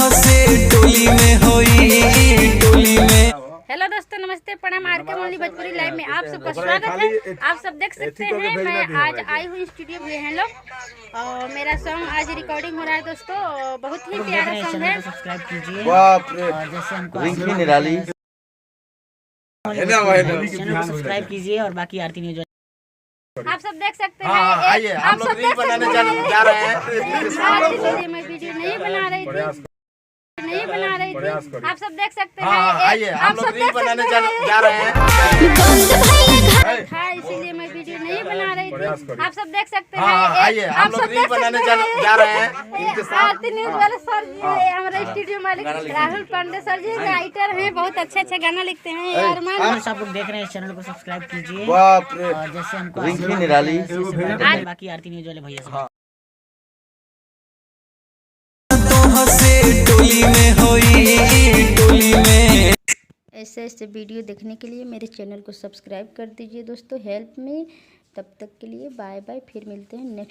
Hello दोस्तों, नमस्ते, प्रणाम। आर के मोली भोजपुरी लाइव में आप सबका स्वागत है। आप सब देख सकते हैं मैं आज आई हुई स्टूडियो में हैं लोग और मेरा सॉन्ग आज रिकॉर्डिंग हो रहा है दोस्तों। बहुत ही प्यारा सॉन्ग है। सब्सक्राइब कीजिए और जैसे हमको रिंकी निराली चैनल को सब्सक्राइब कीजिए और बाकी आरती न्यूज आप सब देख सकते हैं। आइए हम लोग रील बनाने जा रहे हैं। मैं वीडियो नहीं बना रही थी आप सब देख सकते हैं। आइए हम लोग रील बनाने जा रहे हैं। इसीलिए मैं वीडियो नहीं बना रही थी आप सब देख सकते हैं। आइए हम लोग रील बनाने जा रहे हैं। आरती न्यूज वाले सर जी हमारे स्टूडियो मालिक राहुल पांडे सर जी राइटर हैं, बहुत अच्छे गाना लिखते हैं। आप लोग देख रहे हैं, चैनल को सब्सक्राइब कीजिए और जैसे हमको रिंकी निराली बाकी आरती न्यूज वाले भैया से ऐसे ऐसे वीडियो देखने के लिए मेरे चैनल को सब्सक्राइब कर दीजिए दोस्तों। Help me. तब तक के लिए बाय बाय, फिर मिलते हैं नेक्स्ट।